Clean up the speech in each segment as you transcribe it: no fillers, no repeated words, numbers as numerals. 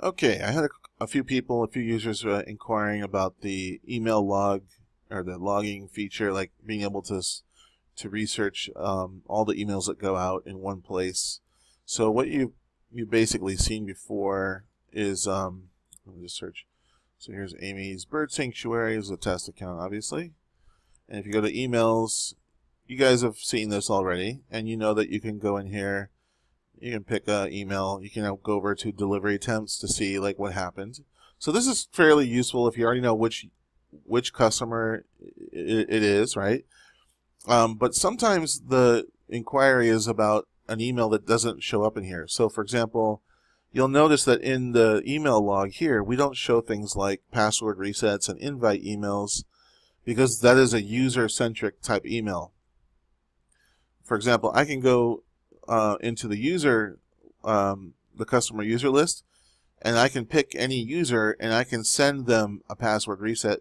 Okay, I had a few people, a few users inquiring about the email log or the logging feature, like being able to research all the emails that go out in one place. So what you basically seen before is let me just search. So here's Amy's Bird Sanctuary is a test account, obviously. And if you go to emails, you guys have seen this already, and you know that you can go in here. You can pick an email. You can go over to delivery attempts to see like what happened. So this is fairly useful if you already know which customer it is, right? But sometimes the inquiry is about an email that doesn't show up in here. So for example, you'll notice that in the email log here, we don't show things like password resets and invite emails because that is a user-centric type email. For example, I can go into the user, the customer user list, and I can pick any user and I can send them a password reset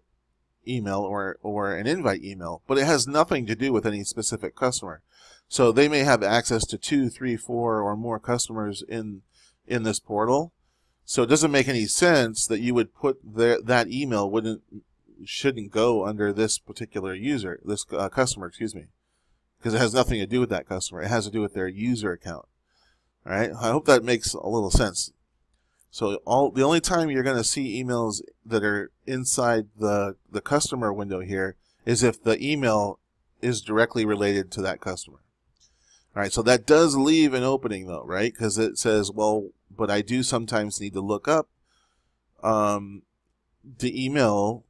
email or an invite email, but it has nothing to do with any specific customer. So they may have access to 2, 3, 4 or more customers in this portal. So it doesn't make any sense that you would put that email shouldn't go under this particular user, this customer, excuse me, because it has nothing to do with that customer. It has to do with their user account. All right. I hope that makes a little sense. So the only time you're going to see emails that are inside the customer window here is if the email is directly related to that customer. All right. So that does leave an opening though, right? Because it says, well, but I do sometimes need to look up the email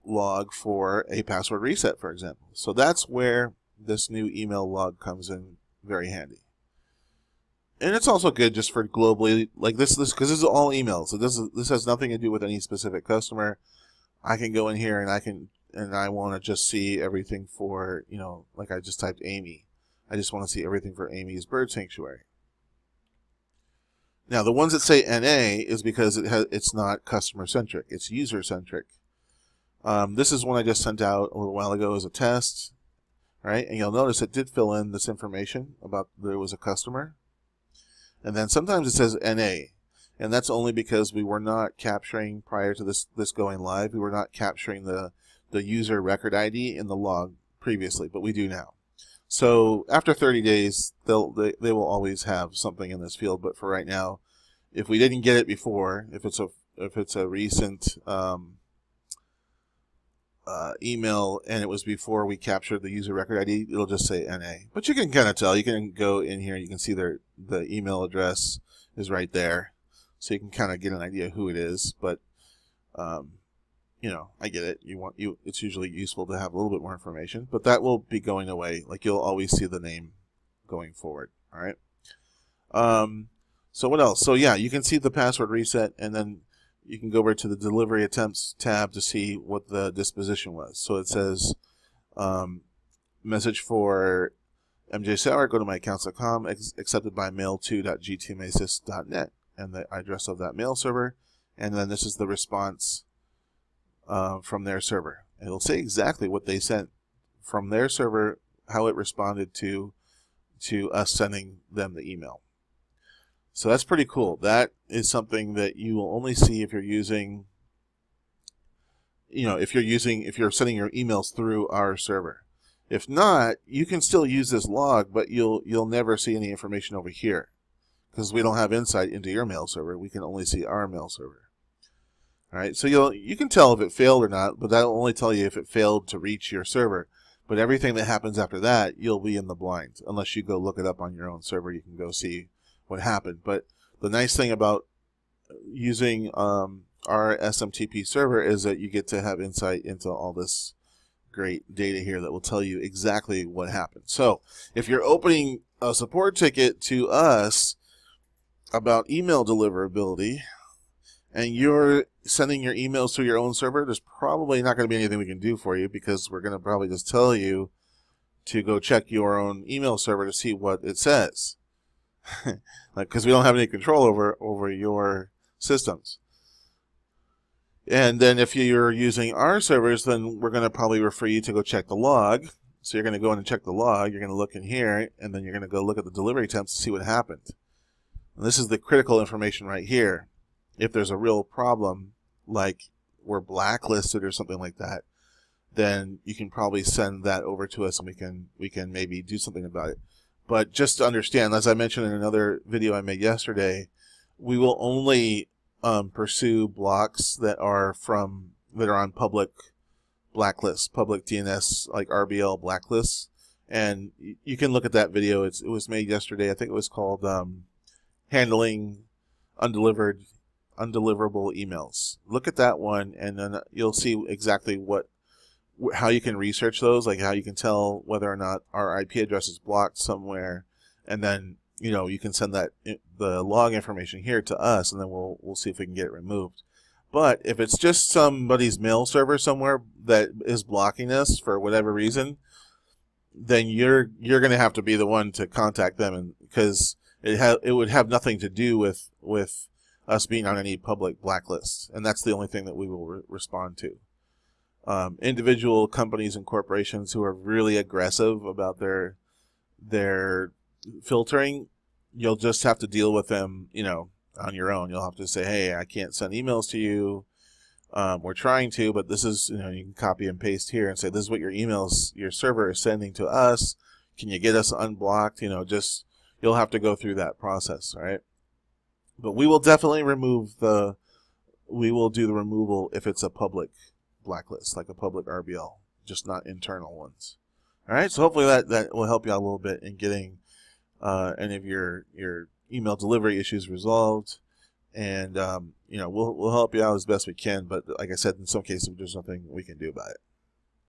log for a password reset, for example. So that's where this new email log comes in very handy. And it's also good just for globally, like this because this is all emails. So this has nothing to do with any specific customer. I can go in here and I want to just see everything for, like I just typed Amy. I just want to see everything for Amy's Bird Sanctuary. Now the ones that say NA is because it's not customer centric. It's user centric. This is one I just sent out a little while ago as a test. Right, and you'll notice it did fill in this information about there was a customer. And then sometimes it says NA, and that's only because we were not capturing, prior to this going live, we were not capturing the user record ID in the log previously, but we do now. So after 30 days, they will always have something in this field, but for right now, if we didn't get it before, if it's a recent email and it was before we captured the user record ID, it'll just say NA. But you can kind of tell. You can go in here. You can see the email address is right there, so you can kind of get an idea who it is. But I get it. It's usually useful to have a little bit more information, but that will be going away. Like you'll always see the name going forward. All right. So what else? So yeah, you can see the password reset, and then you can go over to the delivery attempts tab to see what the disposition was. So it says message for MJ Sauer, GoToMyAccounts.com, accepted by mail2.gtomassist.net, and the address of that mail server. And then this is the response from their server. And it'll say exactly what they sent from their server, how it responded to us sending them the email. So that's pretty cool. That is something that you will only see if you're using, if you're sending your emails through our server. If not, you can still use this log, but you'll never see any information over here because we don't have insight into your mail server. We can only see our mail server. All right, so you can tell if it failed or not, but that'll only tell you if it failed to reach your server. But everything that happens after that, you'll be in the blind unless you go look it up on your own server. You can go see what happened. But the nice thing about using our SMTP server is that you get to have insight into all this great data here that will tell you exactly what happened. So if you're opening a support ticket to us about email deliverability and you're sending your emails through your own server, there's probably not going to be anything we can do for you because we're going to probably just tell you to go check your own email server to see what it says. Because we don't have any control over your systems. And then if you're using our servers, then we're going to probably refer you to go check the log. So you're going to go in and check the log. You're going to look in here, and then you're going to go look at the delivery attempts to see what happened. And this is the critical information right here. if there's a real problem, like we're blacklisted or something like that, then you can probably send that over to us and we can maybe do something about it. But just to understand, as I mentioned in another video I made yesterday, we will only pursue blocks that are on public blacklists, public DNS like RBL blacklists. And you can look at that video. It was made yesterday. I think it was called Handling Undeliverable Emails. Look at that one, and then you'll see exactly how you can research those, like how you can tell whether or not our IP address is blocked somewhere, and then you can send the log information here to us, and then we'll see if we can get it removed. But if it's just somebody's mail server somewhere that is blocking us for whatever reason, then you're going to have to be the one to contact them, and because it would have nothing to do with us being on any public blacklist, and that's the only thing that we will respond to. Individual companies and corporations who are really aggressive about their filtering, you'll just have to deal with them, on your own. You'll have to say, hey, I can't send emails to you. We're trying to, but this is, you can copy and paste here and say, this is what your server is sending to us. Can you get us unblocked? You'll have to go through that process, all right? But we will definitely we will do the removal if it's a public blacklist, like a public RBL, just not internal ones. All right, so hopefully that will help you out a little bit in getting any of your email delivery issues resolved, and we'll help you out as best we can. But like I said, in some cases, there's nothing we can do about it.